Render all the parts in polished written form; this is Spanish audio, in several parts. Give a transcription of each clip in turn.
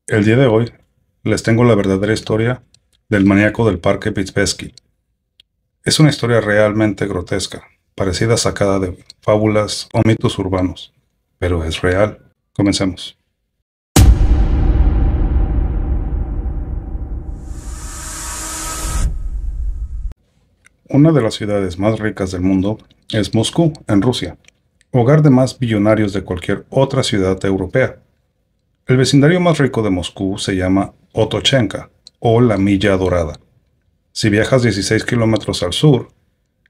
El día de hoy les tengo la verdadera historia del maníaco del Parque Pitsbesky. Es una historia realmente grotesca, parecida sacada de fábulas o mitos urbanos, pero es real. Comencemos. Una de las ciudades más ricas del mundo es Moscú, en Rusia, hogar de más billonarios de cualquier otra ciudad europea. El vecindario más rico de Moscú se llama Otochenka, o la Milla Dorada. Si viajas 16 kilómetros al sur,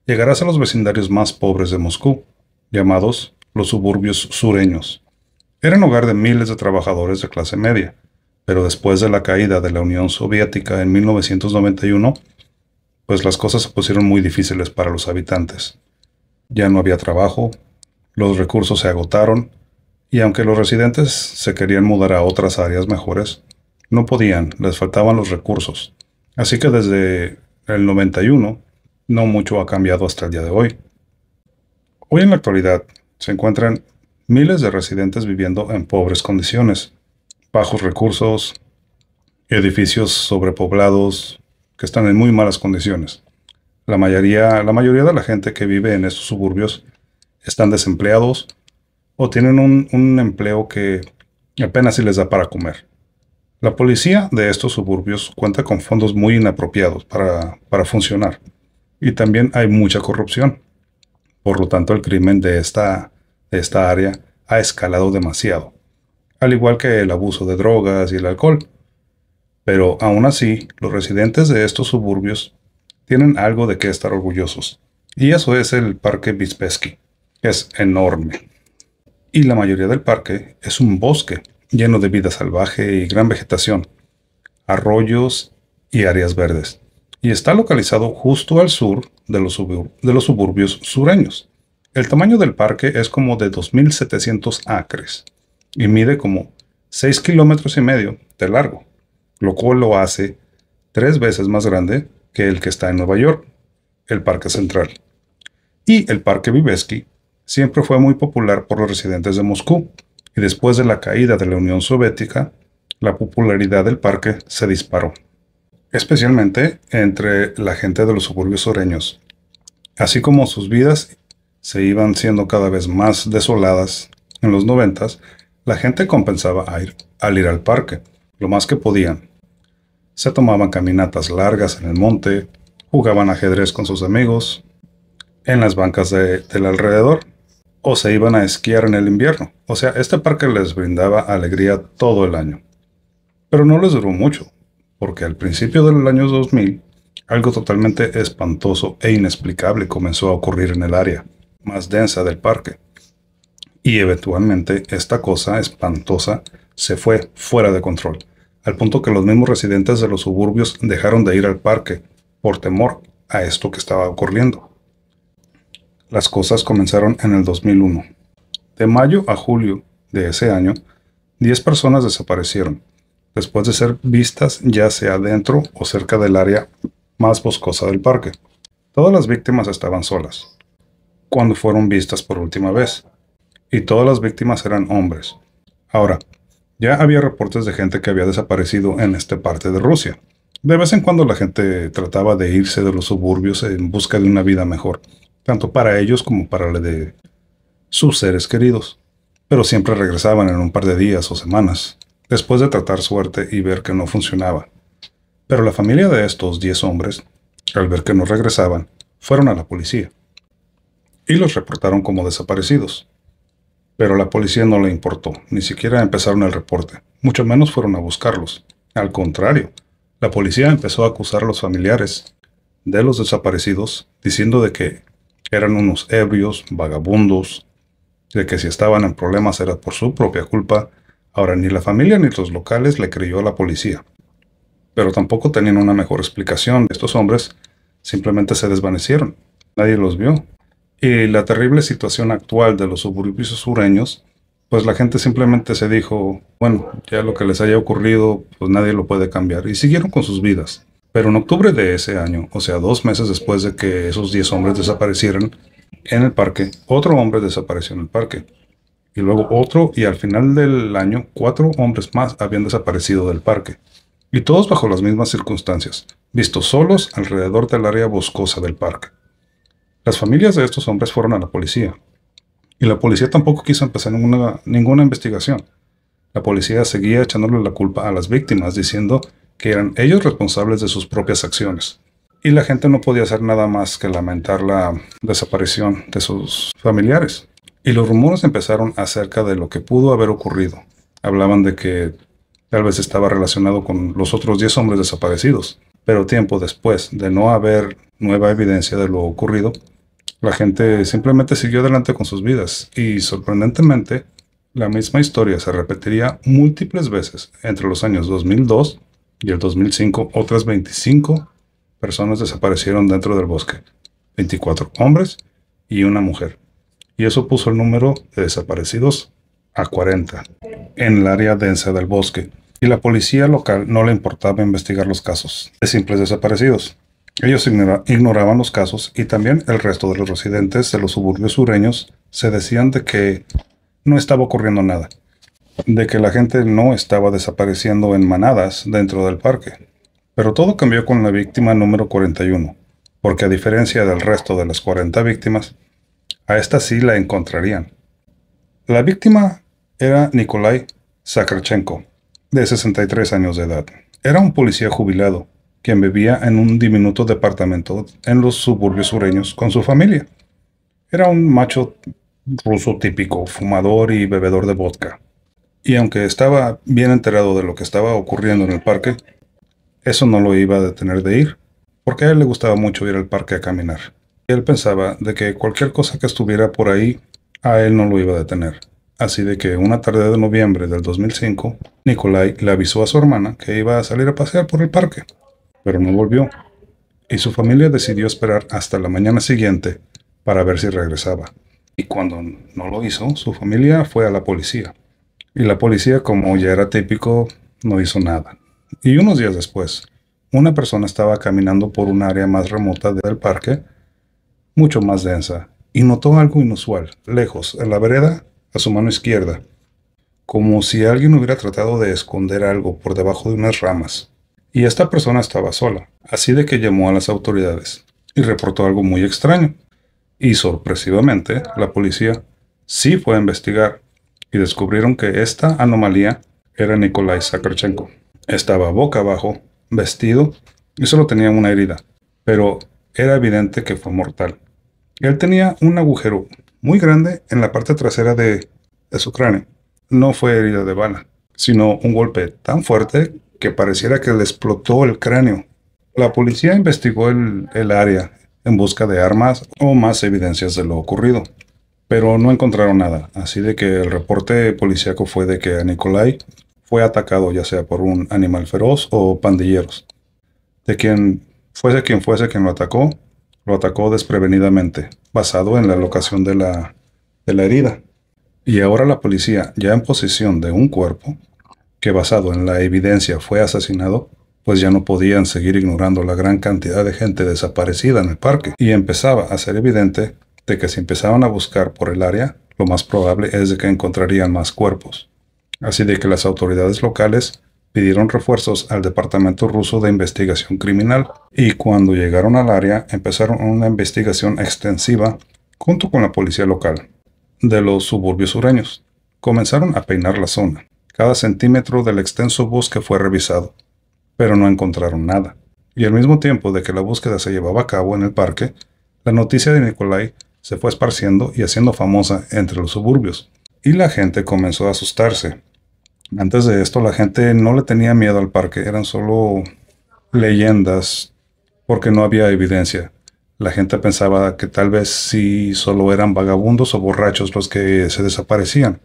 llegarás a los vecindarios más pobres de Moscú, llamados los suburbios sureños. Eran hogar de miles de trabajadores de clase media, pero después de la caída de la Unión Soviética en 1991, pues las cosas se pusieron muy difíciles para los habitantes. Ya no había trabajo, los recursos se agotaron, y aunque los residentes se querían mudar a otras áreas mejores, no podían, les faltaban los recursos. Así que desde el 91, no mucho ha cambiado hasta el día de hoy. Hoy en la actualidad se encuentran miles de residentes viviendo en pobres condiciones, bajos recursos, edificios sobrepoblados que están en muy malas condiciones. La mayoría de la gente que vive en estos suburbios están desempleados o tienen un empleo que apenas si les da para comer. La policía de estos suburbios cuenta con fondos muy inapropiados para funcionar, y también hay mucha corrupción. Por lo tanto, el crimen de esta área ha escalado demasiado, al igual que el abuso de drogas y el alcohol. Pero aún así, los residentes de estos suburbios tienen algo de qué estar orgullosos, y eso es el Parque Pitsbesky, que es enorme. Y la mayoría del parque es un bosque lleno de vida salvaje y gran vegetación, arroyos y áreas verdes, y está localizado justo al sur de los suburbios sureños. El tamaño del parque es como de 2.700 acres y mide como 6 kilómetros y medio de largo, lo cual lo hace 3 veces más grande que el que está en Nueva York, el Parque Central. Y el Parque Pitsbesky siempre fue muy popular por los residentes de Moscú, y después de la caída de la Unión Soviética, la popularidad del parque se disparó, especialmente entre la gente de los suburbios sureños. Así como sus vidas se iban siendo cada vez más desoladas en los 90, la gente compensaba al ir al parque lo más que podían. Se tomaban caminatas largas en el monte, jugaban ajedrez con sus amigos en las bancas del alrededor, o se iban a esquiar en el invierno. O sea, este parque les brindaba alegría todo el año. Pero no les duró mucho, porque al principio del año 2000, algo totalmente espantoso e inexplicable comenzó a ocurrir en el área más densa del parque. Y eventualmente esta cosa espantosa se fue fuera de control, al punto que los mismos residentes de los suburbios dejaron de ir al parque por temor a esto que estaba ocurriendo. Las cosas comenzaron en el 2001. De mayo a julio de ese año, 10 personas desaparecieron, después de ser vistas ya sea dentro o cerca del área más boscosa del parque. Todas las víctimas estaban solas, cuando fueron vistas por última vez, y todas las víctimas eran hombres. Ahora, ya había reportes de gente que había desaparecido en esta parte de Rusia. De vez en cuando la gente trataba de irse de los suburbios en busca de una vida mejor, tanto para ellos como para la de sus seres queridos, pero siempre regresaban en un par de días o semanas, después de tratar suerte y ver que no funcionaba. Pero la familia de estos 10 hombres, al ver que no regresaban, fueron a la policía y los reportaron como desaparecidos. Pero a la policía no le importó, ni siquiera empezaron el reporte, mucho menos fueron a buscarlos. Al contrario, la policía empezó a acusar a los familiares de los desaparecidos, diciendo de que eran unos ebrios, vagabundos, de que si estaban en problemas era por su propia culpa. Ahora ni la familia ni los locales le creyó a la policía, pero tampoco tenían una mejor explicación. Estos hombres simplemente se desvanecieron, nadie los vio. Y la terrible situación actual de los suburbios sureños, pues la gente simplemente se dijo, bueno, ya lo que les haya ocurrido, pues nadie lo puede cambiar, y siguieron con sus vidas. Pero en octubre de ese año, o sea, 2 meses después de que esos 10 hombres desaparecieran en el parque, otro hombre desapareció en el parque. y luego otro, y al final del año 4 hombres más habían desaparecido del parque, y todos bajo las mismas circunstancias, vistos solos alrededor del área boscosa del parque. Las familias de estos hombres fueron a la policía, y la policía tampoco quiso empezar ninguna investigación. La policía seguía echándole la culpa a las víctimas, diciendo que eran ellos responsables de sus propias acciones. Y la gente no podía hacer nada más que lamentar la desaparición de sus familiares. Y los rumores empezaron acerca de lo que pudo haber ocurrido. Hablaban de que tal vez estaba relacionado con los otros 10 hombres desaparecidos. Pero tiempo después de no haber nueva evidencia de lo ocurrido, la gente simplemente siguió adelante con sus vidas. Y sorprendentemente, la misma historia se repetiría múltiples veces entre los años 2002 y el 2005. Otras 25 personas desaparecieron dentro del bosque, 24 hombres y una mujer. Y eso puso el número de desaparecidos a 40 en el área densa del bosque. Y la policía local no le importaba investigar los casos de simples desaparecidos. Ellos ignoraban los casos, y también el resto de los residentes de los suburbios sureños se decían de que no estaba ocurriendo nada, de que la gente no estaba desapareciendo en manadas dentro del parque. Pero todo cambió con la víctima número 41, porque a diferencia del resto de las 40 víctimas, a esta sí la encontrarían. La víctima era Nikolai Zakharchenko, de 63 años de edad. Era un policía jubilado, quien vivía en un diminuto departamento en los suburbios sureños con su familia. Era un macho ruso típico, fumador y bebedor de vodka. Y aunque estaba bien enterado de lo que estaba ocurriendo en el parque, eso no lo iba a detener de ir, porque a él le gustaba mucho ir al parque a caminar. Y él pensaba de que cualquier cosa que estuviera por ahí, a él no lo iba a detener. Así de que una tarde de noviembre del 2005, Nikolai le avisó a su hermana que iba a salir a pasear por el parque, pero no volvió, y su familia decidió esperar hasta la mañana siguiente para ver si regresaba. Y cuando no lo hizo, su familia fue a la policía. Y la policía, como ya era típico, no hizo nada. Y unos días después, una persona estaba caminando por un área más remota del parque, mucho más densa, y notó algo inusual, lejos, en la vereda, a su mano izquierda, como si alguien hubiera tratado de esconder algo por debajo de unas ramas. Y esta persona estaba sola, así de que llamó a las autoridades y reportó algo muy extraño. Y sorpresivamente, la policía sí fue a investigar y descubrieron que esta anomalía era Nikolai Zakharchenko. Estaba boca abajo, vestido, y solo tenía una herida, pero era evidente que fue mortal. Él tenía un agujero muy grande en la parte trasera de su cráneo. No fue herida de bala, sino un golpe tan fuerte que pareciera que le explotó el cráneo. La policía investigó el área en busca de armas o más evidencias de lo ocurrido, pero no encontraron nada, así de que el reporte policíaco fue de que a Nikolai fue atacado ya sea por un animal feroz o pandilleros. De quien fuese quien lo atacó desprevenidamente, basado en la locación de la herida. Y ahora la policía, ya en posesión de un cuerpo, que basado en la evidencia fue asesinado, pues ya no podían seguir ignorando la gran cantidad de gente desaparecida en el parque, y empezaba a ser evidente de que si empezaban a buscar por el área, lo más probable es de que encontrarían más cuerpos. Así de que las autoridades locales pidieron refuerzos al Departamento Ruso de Investigación Criminal, y cuando llegaron al área empezaron una investigación extensiva junto con la policía local de los suburbios sureños. Comenzaron a peinar la zona. Cada centímetro del extenso bosque fue revisado, pero no encontraron nada. Y al mismo tiempo de que la búsqueda se llevaba a cabo en el parque, la noticia de Nikolai se fue esparciendo y haciendo famosa entre los suburbios, y la gente comenzó a asustarse. Antes de esto, la gente no le tenía miedo al parque, eran solo leyendas, porque no había evidencia. La gente pensaba que tal vez sí solo eran vagabundos o borrachos los que se desaparecían.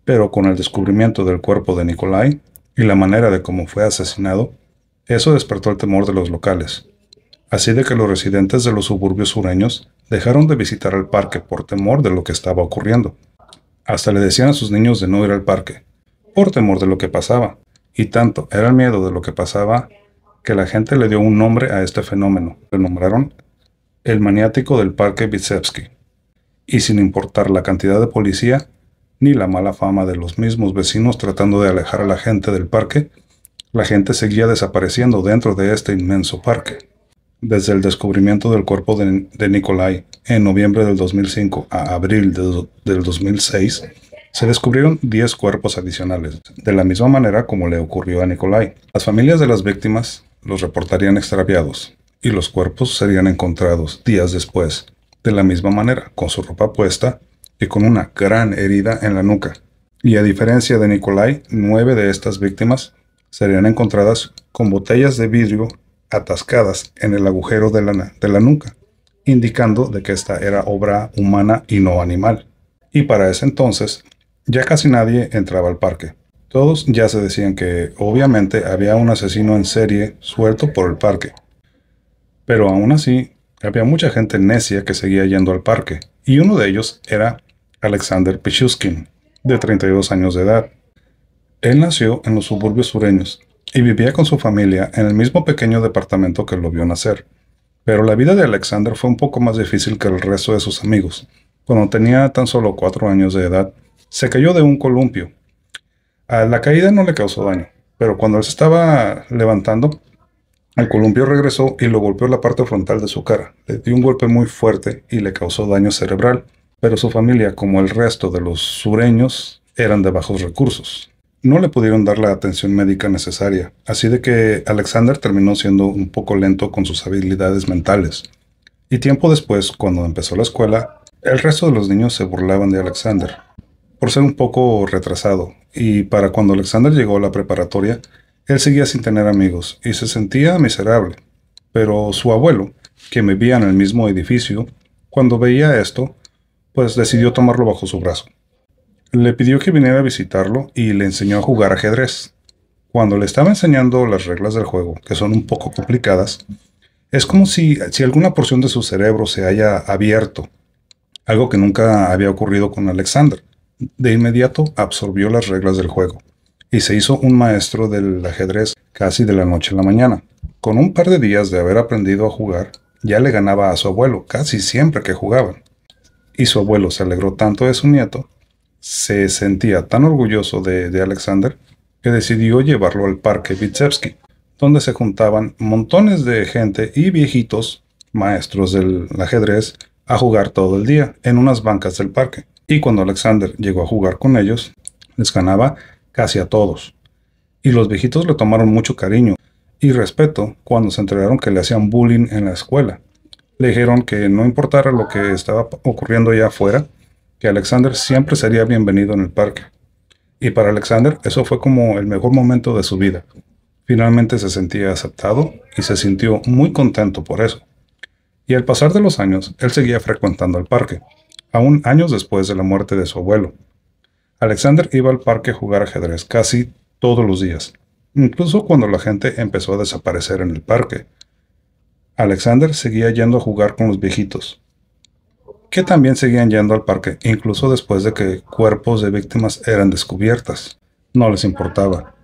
Pero con el descubrimiento del cuerpo de Nikolai y la manera de cómo fue asesinado, eso despertó el temor de los locales. Así de que los residentes de los suburbios sureños dejaron de visitar el parque por temor de lo que estaba ocurriendo. Hasta le decían a sus niños de no ir al parque, por temor de lo que pasaba. Y tanto era el miedo de lo que pasaba que la gente le dio un nombre a este fenómeno. Lo nombraron el maniático del parque Vitsevsky. Y sin importar la cantidad de policía, ni la mala fama de los mismos vecinos tratando de alejar a la gente del parque, la gente seguía desapareciendo dentro de este inmenso parque. Desde el descubrimiento del cuerpo de Nikolai en noviembre del 2005 a abril del 2006, se descubrieron 10 cuerpos adicionales, de la misma manera como le ocurrió a Nikolai. Las familias de las víctimas los reportarían extraviados, y los cuerpos serían encontrados días después, de la misma manera, con su ropa puesta y con una gran herida en la nuca. Y a diferencia de Nikolai, 9 de estas víctimas serían encontradas con botellas de vidrio atascadas en el agujero de la nuca, indicando de que esta era obra humana y no animal. Y para ese entonces, ya casi nadie entraba al parque. Todos ya se decían que obviamente había un asesino en serie suelto por el parque. Pero aún así, había mucha gente necia que seguía yendo al parque, y uno de ellos era Alexander Pichushkin, de 32 años de edad. Él nació en los suburbios sureños y vivía con su familia en el mismo pequeño departamento que lo vio nacer. Pero la vida de Alexander fue un poco más difícil que el resto de sus amigos. Cuando tenía tan solo 4 años de edad, se cayó de un columpio. A la caída no le causó daño, pero cuando él se estaba levantando, el columpio regresó y lo golpeó en la parte frontal de su cara. Le dio un golpe muy fuerte y le causó daño cerebral, pero su familia, como el resto de los sureños, eran de bajos recursos. No le pudieron dar la atención médica necesaria, así de que Alexander terminó siendo un poco lento con sus habilidades mentales. Y tiempo después, cuando empezó la escuela, el resto de los niños se burlaban de Alexander por ser un poco retrasado, y para cuando Alexander llegó a la preparatoria, él seguía sin tener amigos y se sentía miserable. Pero su abuelo, que vivía en el mismo edificio, cuando veía esto, pues decidió tomarlo bajo su brazo. Le pidió que viniera a visitarlo y le enseñó a jugar ajedrez. Cuando le estaba enseñando las reglas del juego, que son un poco complicadas, es como si alguna porción de su cerebro se haya abierto, algo que nunca había ocurrido con Alexander. De inmediato absorbió las reglas del juego y se hizo un maestro del ajedrez casi de la noche a la mañana. Con un par de días de haber aprendido a jugar, ya le ganaba a su abuelo casi siempre que jugaban. Y su abuelo se alegró tanto de su nieto, se sentía tan orgulloso de Alexander, que decidió llevarlo al parque Vitsevsky, donde se juntaban montones de gente y viejitos, maestros del ajedrez, a jugar todo el día en unas bancas del parque. Y cuando Alexander llegó a jugar con ellos, les ganaba casi a todos. Y los viejitos le tomaron mucho cariño y respeto cuando se enteraron que le hacían bullying en la escuela. Le dijeron que no importara lo que estaba ocurriendo allá afuera, que Alexander siempre sería bienvenido en el parque. Y para Alexander eso fue como el mejor momento de su vida. Finalmente se sentía aceptado y se sintió muy contento por eso. Y al pasar de los años, él seguía frecuentando el parque, aún años después de la muerte de su abuelo. Alexander iba al parque a jugar ajedrez casi todos los días, incluso cuando la gente empezó a desaparecer en el parque. Alexander seguía yendo a jugar con los viejitos, que también seguían yendo al parque, incluso después de que cuerpos de víctimas eran descubiertas. No les importaba.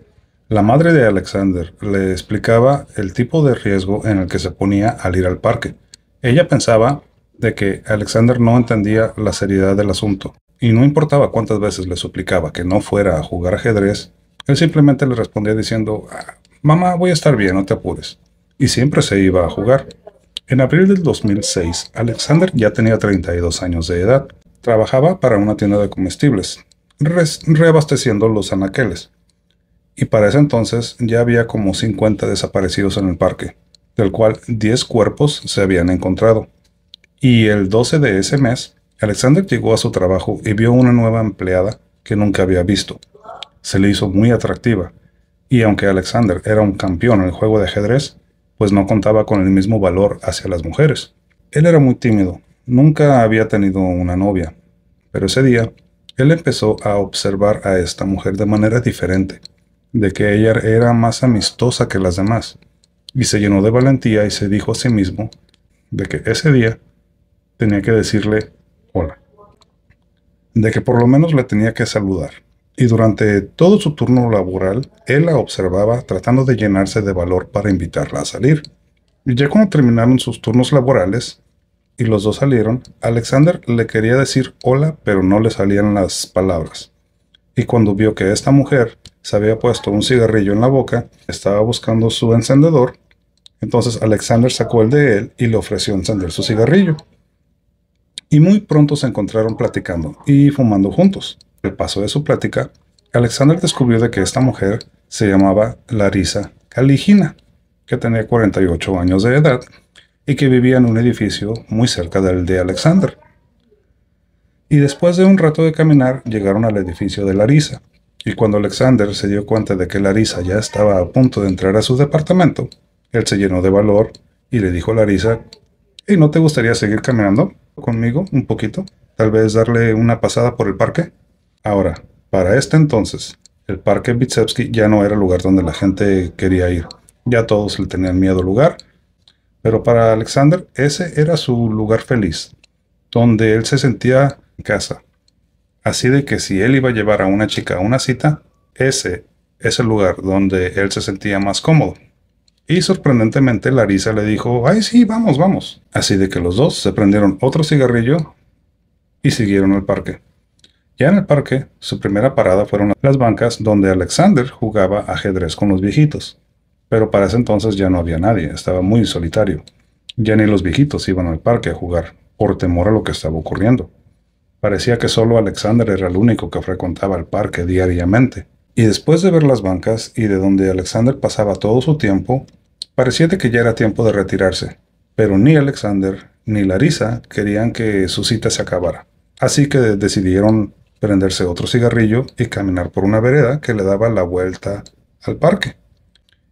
La madre de Alexander le explicaba el tipo de riesgo en el que se ponía al ir al parque. Ella pensaba de que Alexander no entendía la seriedad del asunto, y no importaba cuántas veces le suplicaba que no fuera a jugar ajedrez, él simplemente le respondía diciendo, mamá, voy a estar bien, no te apures, y siempre se iba a jugar. En abril del 2006, Alexander ya tenía 32 años de edad. Trabajaba para una tienda de comestibles, reabasteciendo los anaqueles. Y para ese entonces ya había como 50 desaparecidos en el parque, del cual 10 cuerpos se habían encontrado. Y el 12 de ese mes, Alexander llegó a su trabajo y vio una nueva empleada que nunca había visto. Se le hizo muy atractiva, y aunque Alexander era un campeón en el juego de ajedrez, pues no contaba con el mismo valor hacia las mujeres. Él era muy tímido, nunca había tenido una novia, pero ese día, él empezó a observar a esta mujer de manera diferente, de que ella era más amistosa que las demás, y se llenó de valentía y se dijo a sí mismo de que ese día tenía que decirle hola, de que por lo menos le tenía que saludar. Y durante todo su turno laboral, él la observaba tratando de llenarse de valor para invitarla a salir. Y ya cuando terminaron sus turnos laborales, y los dos salieron, Alexander le quería decir hola, pero no le salían las palabras. Y cuando vio que esta mujer se había puesto un cigarrillo en la boca, estaba buscando su encendedor, entonces Alexander sacó el de él y le ofreció encender su cigarrillo. Y muy pronto se encontraron platicando y fumando juntos. Al paso de su plática, Alexander descubrió de que esta mujer se llamaba Larisa Kaligina, que tenía 48 años de edad y que vivía en un edificio muy cerca del de Alexander. Y después de un rato de caminar, llegaron al edificio de Larisa. Y cuando Alexander se dio cuenta de que Larisa ya estaba a punto de entrar a su departamento, él se llenó de valor y le dijo a Larisa: ¿y no te gustaría seguir caminando conmigo un poquito? Tal vez darle una pasada por el parque. Ahora, para este entonces, el parque Vitsevsky ya no era el lugar donde la gente quería ir. Ya todos le tenían miedo al lugar. Pero para Alexander ese era su lugar feliz, donde él se sentía en casa. Así de que si él iba a llevar a una chica a una cita, ese es el lugar donde él se sentía más cómodo. Y sorprendentemente Larisa le dijo: ¡ay sí, vamos, vamos! Así de que los dos se prendieron otro cigarrillo y siguieron al parque. Ya en el parque, su primera parada fueron las bancas donde Alexander jugaba ajedrez con los viejitos. Pero para ese entonces ya no había nadie, estaba muy solitario. Ya ni los viejitos iban al parque a jugar, por temor a lo que estaba ocurriendo. Parecía que solo Alexander era el único que frecuentaba el parque diariamente. Y después de ver las bancas y de donde Alexander pasaba todo su tiempo, parecía de que ya era tiempo de retirarse. Pero ni Alexander ni Larisa querían que su cita se acabara. Así que decidieron prenderse otro cigarrillo y caminar por una vereda que le daba la vuelta al parque.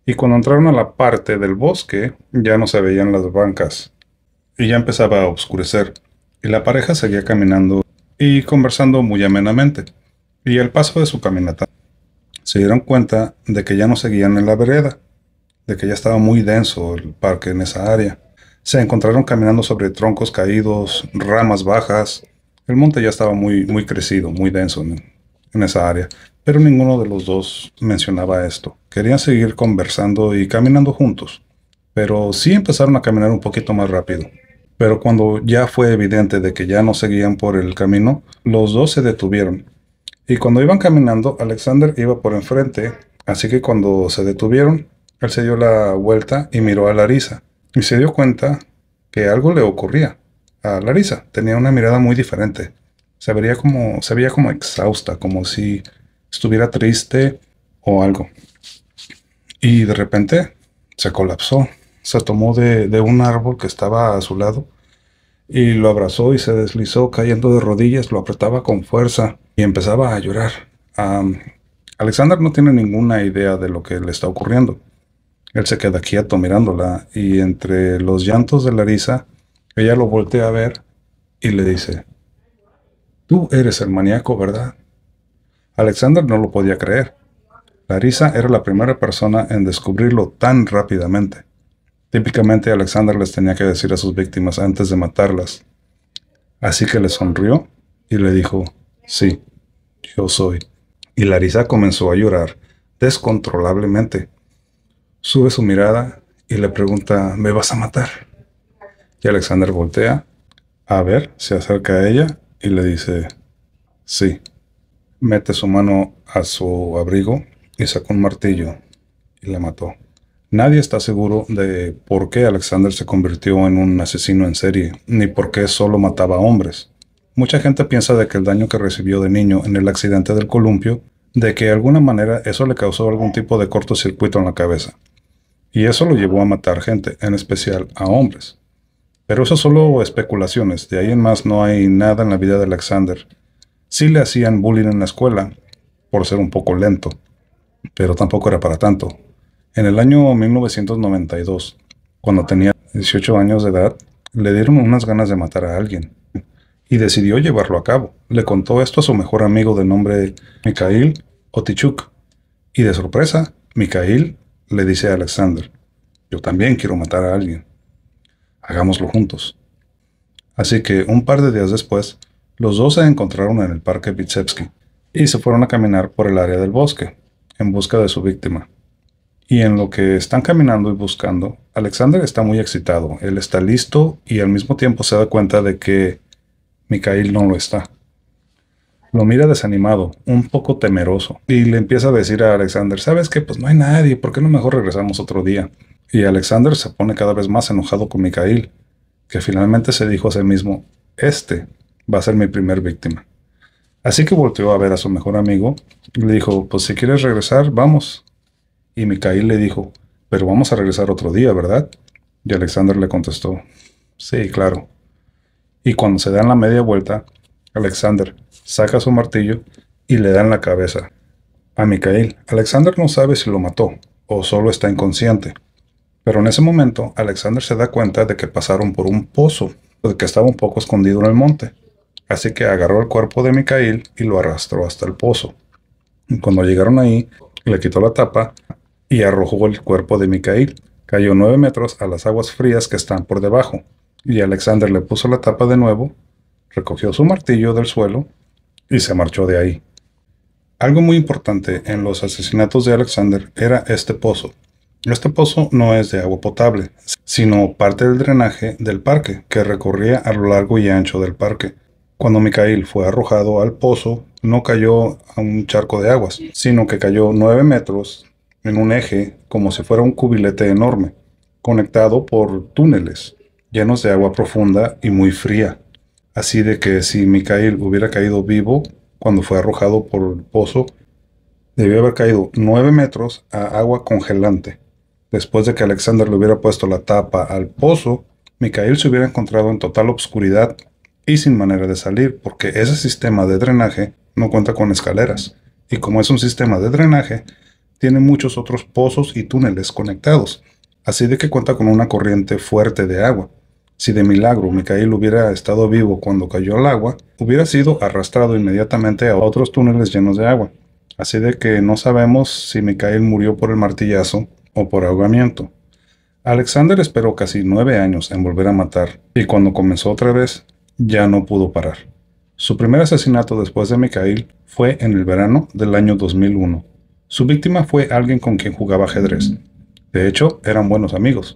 Y cuando entraron a la parte del bosque, ya no se veían las bancas y ya empezaba a oscurecer. Y la pareja seguía caminando y conversando muy amenamente. Y al paso de su caminata, se dieron cuenta de que ya no seguían en la vereda, de que ya estaba muy denso el parque en esa área. Se encontraron caminando sobre troncos caídos, ramas bajas. El monte ya estaba muy crecido, muy denso en esa área, pero ninguno de los dos mencionaba esto. Querían seguir conversando y caminando juntos, pero sí empezaron a caminar un poquito más rápido. Pero cuando ya fue evidente de que ya no seguían por el camino, los dos se detuvieron. Y cuando iban caminando, Alexander iba por enfrente, así que cuando se detuvieron, él se dio la vuelta y miró a Larisa, y se dio cuenta que algo le ocurría. A Larisa tenía una mirada muy diferente. Se veía como exhausta, como si estuviera triste o algo. Y de repente se colapsó. Se tomó de un árbol que estaba a su lado y lo abrazó y se deslizó cayendo de rodillas, lo apretaba con fuerza y empezaba a llorar. Alexander no tiene ninguna idea de lo que le está ocurriendo. Él se queda quieto mirándola y entre los llantos de Larisa, ella lo voltea a ver y le dice: tú eres el maníaco, ¿verdad? Alexander no lo podía creer. Larisa era la primera persona en descubrirlo tan rápidamente. Típicamente Alexander les tenía que decir a sus víctimas antes de matarlas. Así que le sonrió y le dijo: sí, yo soy. Y Larisa comenzó a llorar descontrolablemente. Sube su mirada y le pregunta: ¿me vas a matar? Y Alexander voltea a ver, se acerca a ella y le dice: sí. Mete su mano a su abrigo y sacó un martillo y la mató. Nadie está seguro de por qué Alexander se convirtió en un asesino en serie, ni por qué solo mataba hombres. Mucha gente piensa de que el daño que recibió de niño en el accidente del columpio, de que de alguna manera eso le causó algún tipo de cortocircuito en la cabeza. Y eso lo llevó a matar gente, en especial a hombres. Pero eso es solo especulaciones, de ahí en más no hay nada en la vida de Alexander. Sí le hacían bullying en la escuela, por ser un poco lento, pero tampoco era para tanto. En el año 1992, cuando tenía 18 años de edad, le dieron unas ganas de matar a alguien y decidió llevarlo a cabo. Le contó esto a su mejor amigo de nombre Mikhail Otichuk y de sorpresa, Mikhail le dice a Alexander: yo también quiero matar a alguien. Hagámoslo juntos. Así que un par de días después, los dos se encontraron en el parque Vitsevsky y se fueron a caminar por el área del bosque en busca de su víctima. Y en lo que están caminando y buscando, Alexander está muy excitado. Él está listo y al mismo tiempo se da cuenta de que Mikhail no lo está. Lo mira desanimado, un poco temeroso, y le empieza a decir a Alexander, ¿sabes qué? Pues no hay nadie, ¿por qué no mejor regresamos otro día? Y Alexander se pone cada vez más enojado con Mikhail, que finalmente se dijo a sí mismo, este va a ser mi primer víctima. Así que volteó a ver a su mejor amigo y le dijo, pues si quieres regresar, vamos. Y Mikhail le dijo, pero vamos a regresar otro día, ¿verdad? Y Alexander le contestó, sí, claro. Y cuando se dan la media vuelta, Alexander saca su martillo y le da en la cabeza a Mikhail. Alexander no sabe si lo mató o solo está inconsciente. Pero en ese momento, Alexander se da cuenta de que pasaron por un pozo, de que estaba un poco escondido en el monte. Así que agarró el cuerpo de Mikhail y lo arrastró hasta el pozo. Y cuando llegaron ahí, le quitó la tapa y arrojó el cuerpo de Mikhail. Cayó 9 metros a las aguas frías que están por debajo. Y Alexander le puso la tapa de nuevo, recogió su martillo del suelo y se marchó de ahí. Algo muy importante en los asesinatos de Alexander era este pozo. Este pozo no es de agua potable, sino parte del drenaje del parque, que recorría a lo largo y ancho del parque. Cuando Mikhail fue arrojado al pozo, no cayó a un charco de aguas, sino que cayó 9 metros en un eje como si fuera un cubilete enorme, conectado por túneles llenos de agua profunda y muy fría. Así de que si Mikhail hubiera caído vivo cuando fue arrojado por el pozo, debió haber caído 9 metros a agua congelante. Después de que Alexander le hubiera puesto la tapa al pozo, Mikhail se hubiera encontrado en total obscuridad y sin manera de salir, porque ese sistema de drenaje no cuenta con escaleras. Y como es un sistema de drenaje, tiene muchos otros pozos y túneles conectados, así de que cuenta con una corriente fuerte de agua. Si de milagro Mikhail hubiera estado vivo cuando cayó al agua, hubiera sido arrastrado inmediatamente a otros túneles llenos de agua. Así de que no sabemos si Mikhail murió por el martillazo o por ahogamiento. Alexander esperó casi 9 años en volver a matar, y cuando comenzó otra vez, ya no pudo parar. Su primer asesinato después de Mikhail fue en el verano del año 2001. Su víctima fue alguien con quien jugaba ajedrez. De hecho, eran buenos amigos.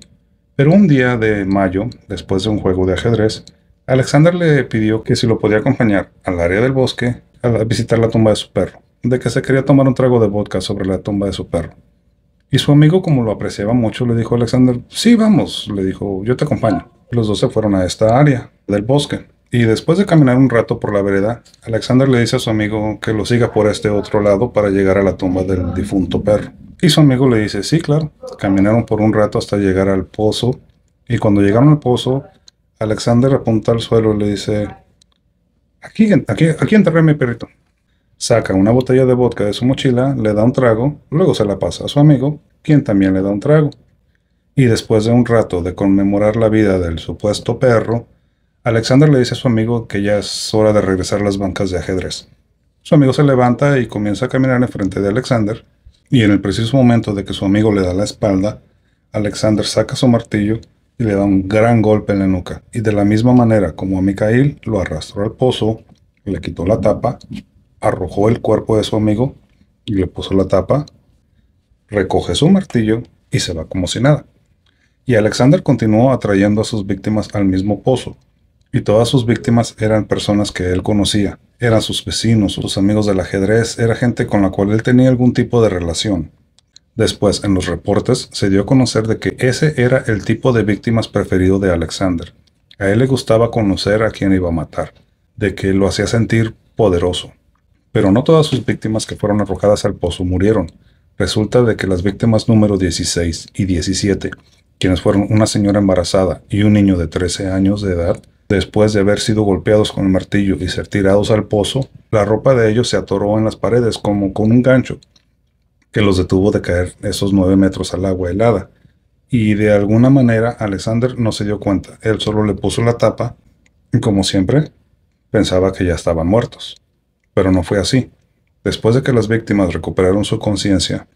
Pero un día de mayo, después de un juego de ajedrez, Alexander le pidió que si lo podía acompañar al área del bosque a visitar la tumba de su perro, de que se quería tomar un trago de vodka sobre la tumba de su perro. Y su amigo, como lo apreciaba mucho, le dijo a Alexander, sí, vamos, le dijo, yo te acompaño. Los dos se fueron a esta área del bosque. Y después de caminar un rato por la vereda, Alexander le dice a su amigo que lo siga por este otro lado para llegar a la tumba del difunto perro. Y su amigo le dice, sí, claro. Caminaron por un rato hasta llegar al pozo. Y cuando llegaron al pozo, Alexander apunta al suelo y le dice, aquí enterré a mi perrito. Saca una botella de vodka de su mochila, le da un trago, luego se la pasa a su amigo, quien también le da un trago. Y después de un rato de conmemorar la vida del supuesto perro, Alexander le dice a su amigo que ya es hora de regresar a las bancas de ajedrez. Su amigo se levanta y comienza a caminar enfrente de Alexander, y en el preciso momento de que su amigo le da la espalda, Alexander saca su martillo y le da un gran golpe en la nuca. Y de la misma manera como a Mikhail, lo arrastró al pozo, le quitó la tapa, arrojó el cuerpo de su amigo y le puso la tapa, recoge su martillo y se va como si nada. Y Alexander continuó atrayendo a sus víctimas al mismo pozo, y todas sus víctimas eran personas que él conocía, eran sus vecinos, sus amigos del ajedrez, era gente con la cual él tenía algún tipo de relación. Después, en los reportes, se dio a conocer de que ese era el tipo de víctimas preferido de Alexander. A él le gustaba conocer a quién iba a matar, de que lo hacía sentir poderoso. Pero no todas sus víctimas que fueron arrojadas al pozo murieron. Resulta de que las víctimas número 16 y 17, quienes fueron una señora embarazada y un niño de 13 años de edad, después de haber sido golpeados con el martillo y ser tirados al pozo, la ropa de ellos se atoró en las paredes como con un gancho, que los detuvo de caer esos 9 metros al agua helada. Y de alguna manera Alexander no se dio cuenta. Él solo le puso la tapa y, como siempre, pensaba que ya estaban muertos. Pero no fue así. Después de que las víctimas recuperaron su conciencia,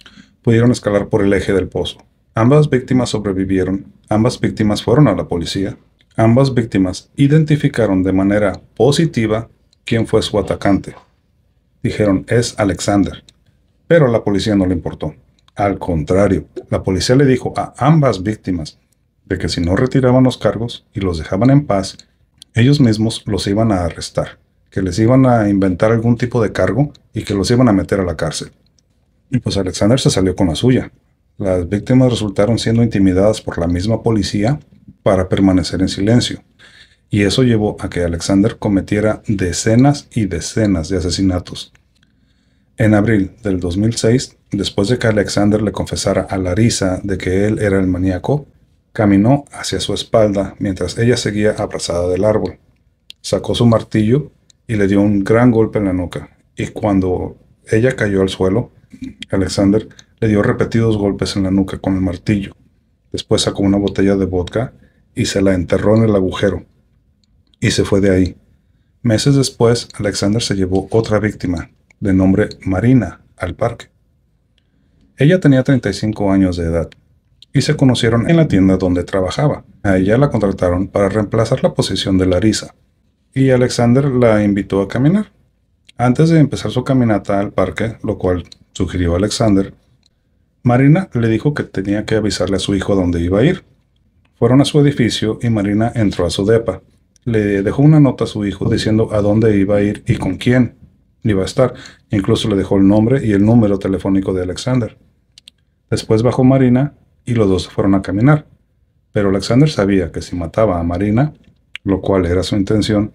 pudieron escalar por el eje del pozo. Ambas víctimas sobrevivieron, ambas víctimas fueron a la policía, ambas víctimas identificaron de manera positiva quién fue su atacante. Dijeron, es Alexander. Pero a la policía no le importó. Al contrario, la policía le dijo a ambas víctimas de que si no retiraban los cargos y los dejaban en paz, ellos mismos los iban a arrestar, que les iban a inventar algún tipo de cargo y que los iban a meter a la cárcel. Y pues Alexander se salió con la suya. Las víctimas resultaron siendo intimidadas por la misma policía para permanecer en silencio. Y eso llevó a que Alexander cometiera decenas y decenas de asesinatos. En abril del 2006, después de que Alexander le confesara a Larissa de que él era el maníaco, caminó hacia su espalda mientras ella seguía abrazada del árbol. Sacó su martillo y le dio un gran golpe en la nuca. Y cuando ella cayó al suelo, Alexander le dio repetidos golpes en la nuca con el martillo. Después sacó una botella de vodka y se la enterró en el agujero. Y se fue de ahí. Meses después, Alexander se llevó otra víctima, de nombre Marina, al parque. Ella tenía 35 años de edad y se conocieron en la tienda donde trabajaba. A ella la contrataron para reemplazar la posición de Larissa y Alexander la invitó a caminar. Antes de empezar su caminata al parque, lo cual sugirió Alexander, Marina le dijo que tenía que avisarle a su hijo dónde iba a ir. Fueron a su edificio y Marina entró a su depa. Le dejó una nota a su hijo diciendo a dónde iba a ir y con quién iba a estar. Incluso le dejó el nombre y el número telefónico de Alexander. Después bajó Marina y los dos se fueron a caminar. Pero Alexander sabía que si mataba a Marina, lo cual era su intención,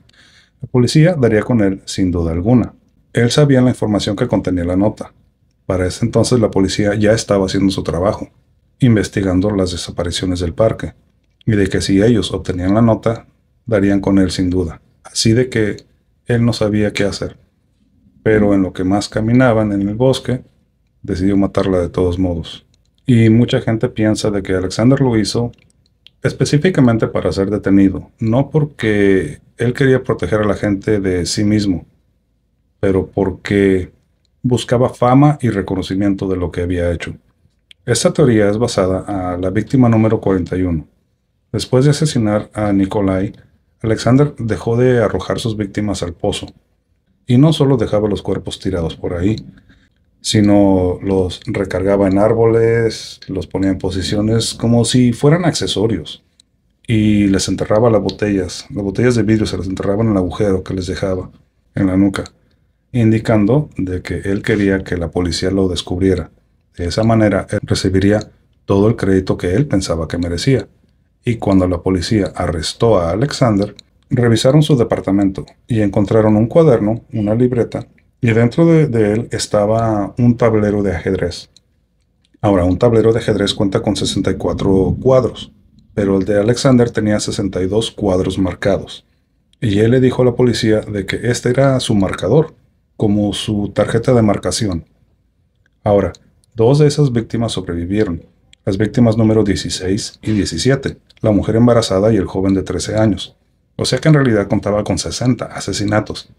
la policía daría con él sin duda alguna. Él sabía la información que contenía la nota. Para ese entonces la policía ya estaba haciendo su trabajo, investigando las desapariciones del parque, y de que si ellos obtenían la nota, darían con él sin duda. Así de que él no sabía qué hacer. Pero en lo que más caminaban en el bosque, decidió matarla de todos modos. Y mucha gente piensa de que Alexander lo hizo específicamente para ser detenido, no porque él quería proteger a la gente de sí mismo, pero porque buscaba fama y reconocimiento de lo que había hecho. Esta teoría es basada a la víctima número 41. Después de asesinar a Nikolai, Alexander dejó de arrojar sus víctimas al pozo, y no solo dejaba los cuerpos tirados por ahí, sino los recargaba en árboles, los ponía en posiciones como si fueran accesorios, y les enterraba las botellas de vidrio se las enterraba en el agujero que les dejaba en la nuca, indicando de que él quería que la policía lo descubriera. De esa manera, él recibiría todo el crédito que él pensaba que merecía. Y cuando la policía arrestó a Alexander, revisaron su departamento y encontraron un cuaderno, una libreta, y dentro de él estaba un tablero de ajedrez. Ahora, un tablero de ajedrez cuenta con 64 cuadros, pero el de Alexander tenía 62 cuadros marcados. Y él le dijo a la policía de que este era su marcador, como su tarjeta de marcación. Ahora, dos de esas víctimas sobrevivieron, las víctimas número 16 y 17, la mujer embarazada y el joven de 13 años. O sea que en realidad contaba con 60 asesinatos.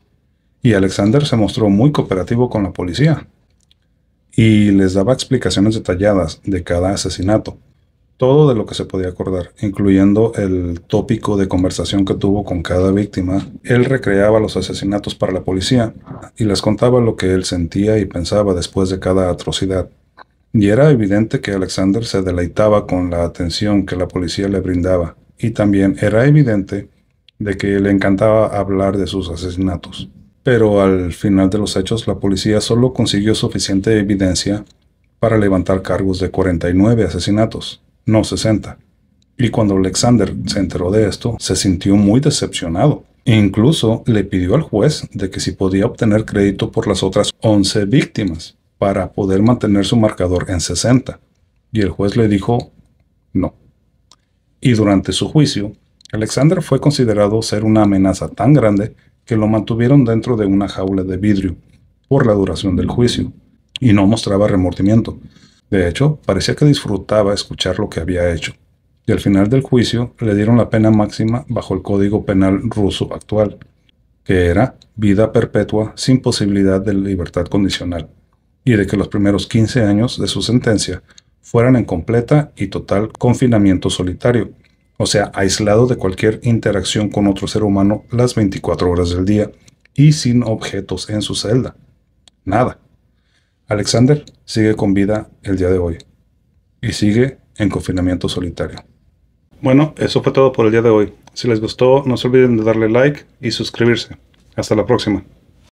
Y Alexander se mostró muy cooperativo con la policía y les daba explicaciones detalladas de cada asesinato, todo de lo que se podía acordar, incluyendo el tópico de conversación que tuvo con cada víctima. Él recreaba los asesinatos para la policía y les contaba lo que él sentía y pensaba después de cada atrocidad. Y era evidente que Alexander se deleitaba con la atención que la policía le brindaba, y también era evidente de que le encantaba hablar de sus asesinatos. Pero al final de los hechos, la policía solo consiguió suficiente evidencia para levantar cargos de 49 asesinatos, no 60. Y cuando Alexander se enteró de esto, se sintió muy decepcionado. E incluso le pidió al juez de que si podía obtener crédito por las otras 11 víctimas para poder mantener su marcador en 60. Y el juez le dijo no. Y durante su juicio, Alexander fue considerado ser una amenaza tan grande que lo mantuvieron dentro de una jaula de vidrio por la duración del juicio, y no mostraba remordimiento. De hecho, parecía que disfrutaba escuchar lo que había hecho. Y al final del juicio le dieron la pena máxima bajo el Código Penal ruso actual, que era vida perpetua sin posibilidad de libertad condicional, y de que los primeros 15 años de su sentencia fueran en completa y total confinamiento solitario, o sea, aislado de cualquier interacción con otro ser humano las 24 horas del día y sin objetos en su celda. Nada. Alexander sigue con vida el día de hoy y sigue en confinamiento solitario. Bueno, eso fue todo por el día de hoy. Si les gustó, no se olviden de darle like y suscribirse. Hasta la próxima.